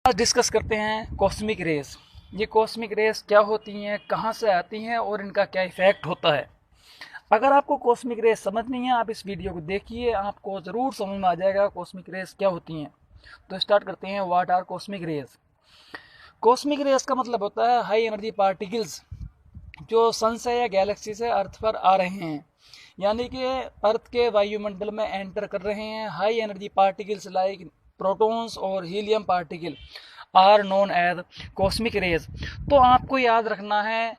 आज डिस्कस करते हैं कॉस्मिक रेस। ये कॉस्मिक रेस क्या होती हैं, कहाँ से आती हैं और इनका क्या इफेक्ट होता है। अगर आपको कॉस्मिक रेस समझ नहीं है, आप इस वीडियो को देखिए, आपको ज़रूर समझ में आ जाएगा कॉस्मिक रेस क्या होती हैं। तो स्टार्ट करते हैं। What are cosmic rays. Cosmic rays का मतलब होता है हाई एनर्जी पार्टिकल्स जो सन से या गैलेक्सी से अर्थ पर आ रहे हैं, यानी कि अर्थ के वायुमंडल में एंटर कर रहे हैं। High energy particles like protons और helium particle are known as cosmic rays. तो आपको याद रखना है,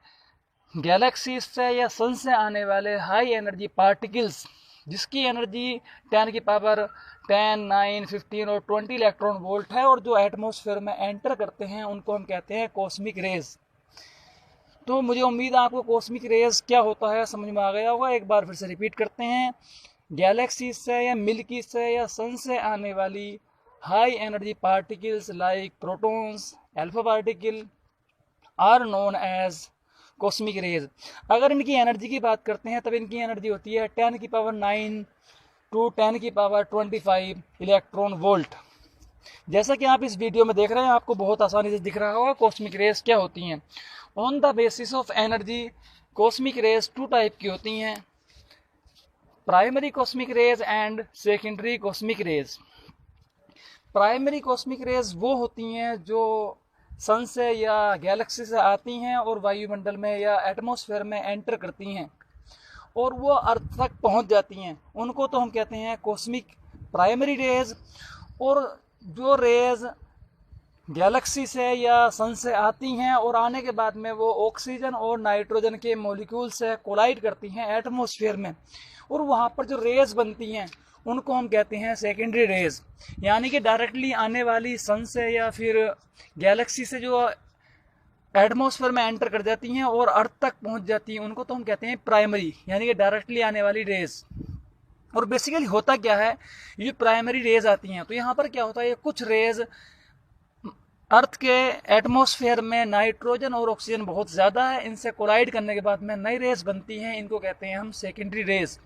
गैलेक्सी से या सन से आने वाले हाई एनर्जी पार्टिकल्स जिसकी एनर्जी 10 की पावर 10, 9, 15 और 20 इलेक्ट्रॉन वोल्ट है और जो एटमॉस्फेयर में एंटर करते हैं उनको हम कहते हैं कॉस्मिक रेज। तो मुझे उम्मीद है आपको कॉस्मिक रेज क्या होता है समझ में आ गया होगा। एक बार फिर से रिपीट करते हैं। गैलेक्सी से या मिल्की से या सन से आने वाली high energy particles like protons, alpha particle are known as cosmic rays. अगर इनकी एनर्जी की बात करते हैं तब इनकी एनर्जी होती है 10 की पावर 9 टू 10 की पावर 25 इलेक्ट्रॉन वोल्ट। जैसा कि आप इस वीडियो में देख रहे हैं, आपको बहुत आसानी से दिख रहा होगा कॉस्मिक रेज क्या होती हैं। On the basis of energy cosmic rays two type की होती हैं, primary cosmic rays and secondary cosmic rays. Primary cosmic rays वो होती हैं जो सन से या गैलेक्सी से आती हैं और वायुमंडल में या एटमॉस्फेयर में एंटर करती हैं और वो अर्थ तक पहुंच जाती हैं, उनको तो हम कहते हैं कॉस्मिक प्राइमरी रेज। और जो रेज गैलेक्सी से या सन से आती हैं और आने के बाद में वो ऑक्सीजन और नाइट्रोजन के मॉलिक्यूल से कोलाइड करती हैं एटमॉस्फेयर में, और वहाँ पर जो रेज बनती हैं उनको हम कहते हैं सेकेंडरी रेज। यानी कि डायरेक्टली आने वाली सन से या फिर गैलेक्सी से जो एटमॉस्फेयर में एंटर कर जाती हैं और अर्थ तक पहुँच जाती हैं उनको तो हम कहते हैं प्राइमरी, यानी कि डायरेक्टली आने वाली रेज। और बेसिकली होता क्या है, ये प्राइमरी रेज आती हैं तो यहाँ पर क्या होता है, कुछ रेज अर्थ के एटमॉस्फेयर में नाइट्रोजन और ऑक्सीजन बहुत ज़्यादा है, इनसे कोलाइड करने के बाद में नई रेज बनती हैं, इनको कहते हैं हम सेकेंडरी रेज।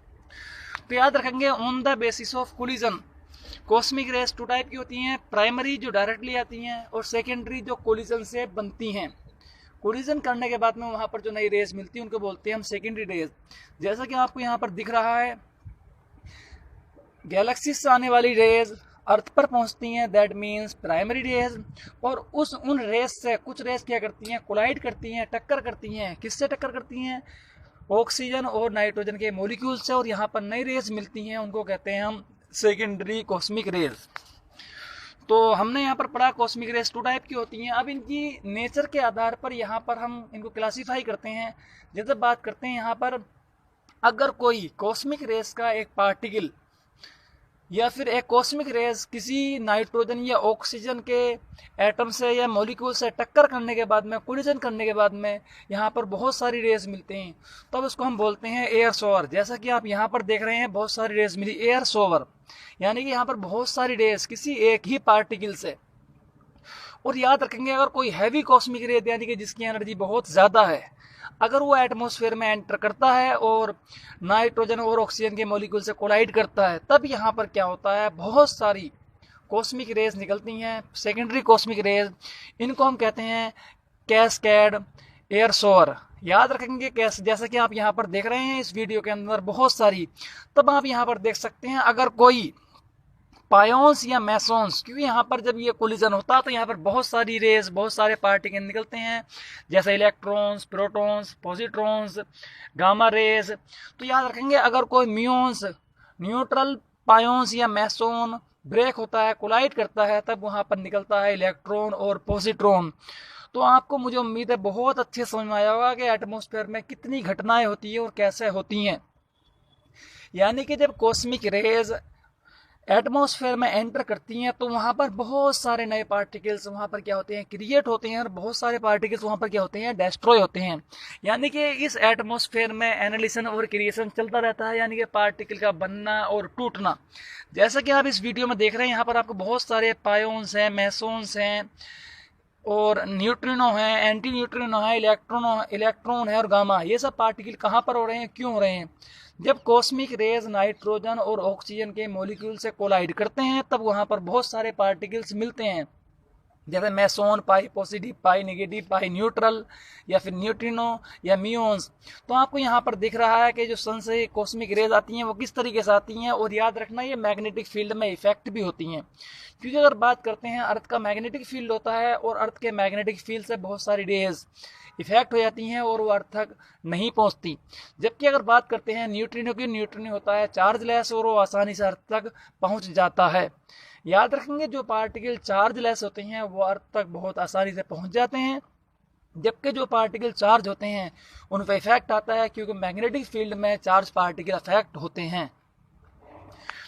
तो याद रखेंगे on the basis of collision cosmic rays two type की होती हैं, प्राइमरी जो डायरेक्टली आती हैं और सेकेंडरी जो कोलिजन से बनती हैं। कोलिजन करने के बाद में वहाँ पर जो नई रेज मिलती है उनको बोलते हैं हम सेकेंडरी रेज। जैसा कि आपको यहाँ पर दिख रहा है, गैलेक्सी से आने वाली रेज अर्थ पर पहुंचती हैं, दैट मीन्स प्राइमरी रेज। और उन रेज से कुछ रेज क्या करती हैं, कोलाइड करती हैं, टक्कर करती हैं। किससे टक्कर करती हैं? ऑक्सीजन और नाइट्रोजन के मॉलिक्यूल से, और यहाँ पर नई रेज मिलती हैं, उनको कहते हैं हम सेकेंडरी कॉस्मिक रेज। तो हमने यहाँ पर पढ़ा कॉस्मिक रेज टू टाइप की होती हैं। अब इनकी नेचर के आधार पर यहाँ पर हम इनको क्लासीफाई करते हैं। जैसे बात करते हैं यहाँ पर, अगर कोई कॉस्मिक रेज का एक पार्टिकल या फिर एक कॉस्मिक रेज किसी नाइट्रोजन या ऑक्सीजन के एटम से या मॉलिक्यूल से टक्कर करने के बाद में, कोलिजन करने के बाद में यहाँ पर बहुत सारी रेज मिलते हैं, तब उसको हम बोलते हैं एयर शॉवर। जैसा कि आप यहाँ पर देख रहे हैं बहुत सारी रेज मिली, एयर शॉवर, यानी कि यहाँ पर बहुत सारी रेज किसी एक ही पार्टिकल से। और याद रखेंगे, अगर कोई हैवी कॉस्मिक रेज यानी कि जिसकी एनर्जी बहुत ज़्यादा है, अगर वो एटमॉस्फेयर में एंटर करता है और नाइट्रोजन और ऑक्सीजन के मॉलिक्यूल से कोलाइड करता है, तब यहाँ पर क्या होता है, बहुत सारी कॉस्मिक रेज निकलती हैं, सेकेंडरी कॉस्मिक रेज। इनको हम कहते हैं कैस्केड एयर शॉवर। याद रखेंगे कैसे, जैसा कि आप यहाँ पर देख रहे हैं इस वीडियो के अंदर बहुत सारी, तब आप यहाँ पर देख सकते हैं अगर कोई पायोन्स या मैसोन्स, क्योंकि यहाँ पर जब ये कोलिजन होता है तो यहाँ पर बहुत सारी रेज, बहुत सारे पार्टिकल निकलते हैं, जैसे electrons, protons, positrons, gamma rays. तो याद रखेंगे अगर कोई म्यून्स, न्यूट्रल पायोन्स या मैसोन ब्रेक होता है, कोलाइड करता है, तब वहाँ पर निकलता है इलेक्ट्रॉन और पॉजिट्रॉन। तो आपको, मुझे उम्मीद है, बहुत अच्छे समझ में आया होगा कि एटमॉस्फेयर में कितनी घटनाएं होती हैं और कैसे होती हैं। यानी कि जब कॉस्मिक रेज एटमॉस्फेयर में एंटर करती हैं तो वहाँ पर बहुत सारे नए पार्टिकल्स वहाँ पर क्या होते हैं, क्रिएट होते हैं, और बहुत सारे पार्टिकल्स वहाँ पर क्या होते हैं, डिस्ट्रॉय होते हैं। यानी कि इस एटमॉस्फेयर में एनालिसिस और क्रिएशन चलता रहता है, यानी कि पार्टिकल का बनना और टूटना। जैसा कि आप इस वीडियो में देख रहे हैं, यहाँ पर आपको बहुत सारे पायोन्स हैं, मैसोन्स हैं और न्यूट्रिनो हैं, एंटी न्यूट्रिनो है, इलेक्ट्रॉन है और गामा। ये सब पार्टिकल कहाँ पर हो रहे हैं, क्यों हो रहे हैं? जब कॉस्मिक रेज नाइट्रोजन और ऑक्सीजन के मॉलिक्यूल से कोलाइड करते हैं तब वहाँ पर बहुत सारे पार्टिकल्स मिलते हैं, जैसे मेसोन, पाई पॉजिटिव, पाई नेगेटिव, पाई न्यूट्रल, या फिर न्यूट्रिनो या म्यून्स। तो आपको यहाँ पर दिख रहा है कि जो सन से कॉस्मिक रेज आती हैं वो किस तरीके से आती हैं, और याद रखना ये मैग्नेटिक फील्ड में इफेक्ट भी होती हैं। क्योंकि अगर बात करते हैं, अर्थ का मैग्नेटिक फील्ड होता है और अर्थ के मैग्नेटिक फील्ड से बहुत सारी रेज इफेक्ट हो जाती हैं और वो अर्थ तक नहीं पहुंचती। जबकि अगर बात करते हैं न्यूट्रिनो की, न्यूट्रिनो होता है चार्जलेस और वो आसानी से अर्थ तक पहुंच जाता है। याद रखेंगे जो पार्टिकल चार्जलेस होते हैं वो अर्थ तक बहुत आसानी से पहुंच जाते हैं, जबकि जो पार्टिकल चार्ज होते हैं उन पर इफेक्ट आता है, क्योंकि मैग्नेटिक फील्ड में चार्ज पार्टिकल इफेक्ट होते हैं।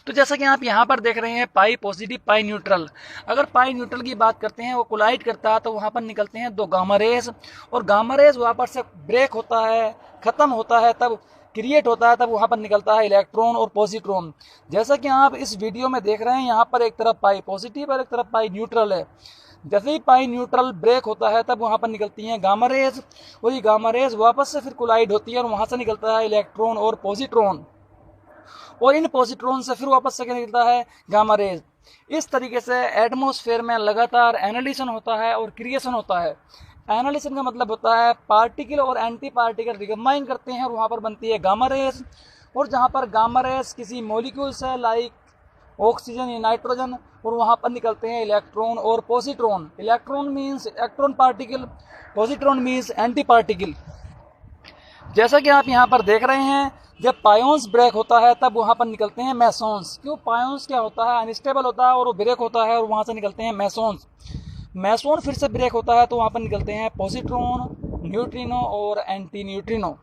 तो जैसा कि आप यहाँ पर देख रहे हैं पाई पॉजिटिव, पाई न्यूट्रल। अगर पाई न्यूट्रल की बात करते हैं, वो कोलाइड करता है तो वहाँ पर निकलते हैं दो गामा रेज, और गामा रेज वहाँ पर से ब्रेक होता है, खत्म होता है, तब क्रिएट होता है, तब वहाँ पर निकलता है इलेक्ट्रॉन और पॉजिट्रॉन। जैसा कि आप इस वीडियो में देख रहे हैं, यहाँ पर एक तरफ पाई पॉजिटिव और एक तरफ पाई न्यूट्रल है। जैसे ही पाई न्यूट्रल ब्रेक होता है तब वहाँ पर निकलती हैं गामा रेज, और ये गामा रेज वापस से फिर कोलाइड होती है और वहाँ से निकलता है इलेक्ट्रॉन और पॉजिट्रॉन, और इन पॉजिट्रॉन से फिर वापस से निकलता है गामा रेज। इस तरीके से एटमॉस्फेयर में लगातार एनालिसिस होता है और क्रिएशन होता है। एनालिसिस का मतलब होता है पार्टिकल और एंटी पार्टिकल रिकम्बाइन करते हैं और वहाँ पर बनती है गामा रेज। और जहाँ पर गामा रेज किसी मॉलिक्यूल से लाइक ऑक्सीजन या नाइट्रोजन, और वहाँ पर निकलते हैं इलेक्ट्रॉन और positron. Electron means electron particle, positron means anti particle. जैसा कि आप यहाँ पर देख रहे हैं, जब पायोन्स ब्रेक होता है तब वहाँ पर निकलते हैं मेसोन्स। क्यों? पायोन्स क्या होता है, अनस्टेबल होता है और वो ब्रेक होता है और वहाँ से निकलते हैं मेसोन्स। मेसोन फिर से ब्रेक होता है तो वहाँ पर निकलते हैं पॉजिट्रॉन, न्यूट्रिनो और एंटी न्यूट्रिनो।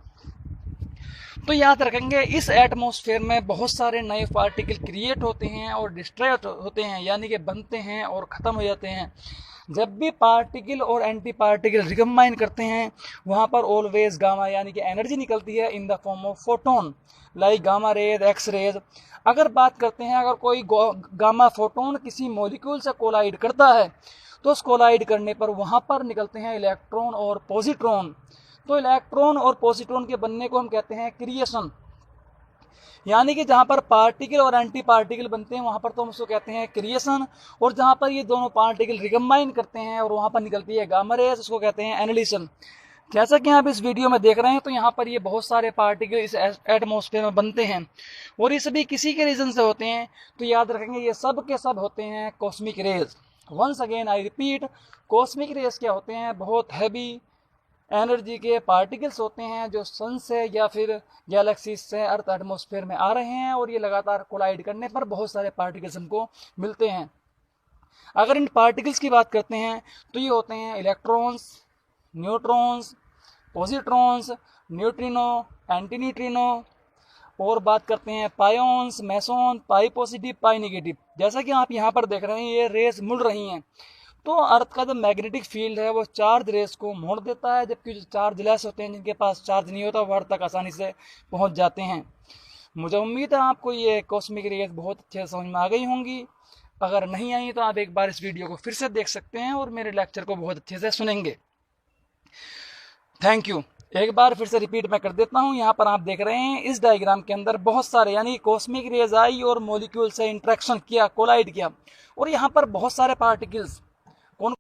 तो याद रखेंगे इस एटमॉस्फेयर में बहुत सारे नए पार्टिकल क्रिएट होते हैं और डिस्ट्रॉय होते हैं, यानी कि बनते हैं और ख़त्म हो जाते हैं। जब भी पार्टिकल और एंटी पार्टिकल रिकम्बाइन करते हैं, वहाँ पर ऑलवेज गामा यानी कि एनर्जी निकलती है in the form of photon, like gamma rays, X rays. अगर बात करते हैं, अगर कोई गामा फोटोन किसी मॉलिक्यूल से कोलाइड करता है तो उस कोलाइड करने पर वहाँ पर निकलते हैं इलेक्ट्रॉन और पॉजिट्रॉन। तो इलेक्ट्रॉन और पॉजिट्रॉन के बनने को हम कहते हैं क्रिएशन, यानी कि जहाँ पर पार्टिकल और एंटी पार्टिकल बनते हैं वहाँ पर तो हम उसको कहते हैं क्रिएशन, और जहाँ पर ये दोनों पार्टिकल रिकम्बाइन करते हैं और वहाँ पर निकलती है गामा रेज, उसको कहते हैं एनालिसिस। जैसा कि आप इस वीडियो में देख रहे हैं, तो यहाँ पर ये बहुत सारे पार्टिकल इस एटमॉस्फेयर में बनते हैं और ये सभी किसी के रीजन से होते हैं। तो याद रखेंगे ये सब के सब होते हैं cosmic rays. Once again I repeat, cosmic rays क्या होते हैं? बहुत हैवी एनर्जी के पार्टिकल्स होते हैं जो सन से या फिर गैलेक्सी से अर्थ एटमॉस्फेयर में आ रहे हैं, और ये लगातार कोलाइड करने पर बहुत सारे पार्टिकल्स हमको मिलते हैं। अगर इन पार्टिकल्स की बात करते हैं तो ये होते हैं electrons, neutrons, positrons, neutrino, anti neutrino, और बात करते हैं पायोन्स, मेसोन, पाई पॉजिटिव, पाई नेगेटिव। जैसा कि आप यहाँ पर देख रहे हैं ये रेज मुड़ रही हैं, तो अर्थ का जो मैग्नेटिक फील्ड है वो चार्ज रेस को मोड़ देता है, जबकि जो चार्ज लेस होते हैं, जिनके पास चार्ज नहीं होता, वो अर्थ तक आसानी से पहुंच जाते हैं। मुझे उम्मीद है आपको ये कॉस्मिक रेस बहुत अच्छे से समझ में आ गई होंगी। अगर नहीं आई तो आप एक बार इस वीडियो को फिर से देख सकते हैं और मेरे लेक्चर को बहुत अच्छे से सुनेंगे। Thank you. एक बार फिर से रिपीट मैं कर देता हूँ। यहाँ पर आप देख रहे हैं इस डायग्राम के अंदर बहुत सारे यानी कॉस्मिक रेज आई और मॉलिक्यूल से इंट्रैक्शन किया, कोलाइड किया, और यहाँ पर बहुत सारे पार्टिकल्स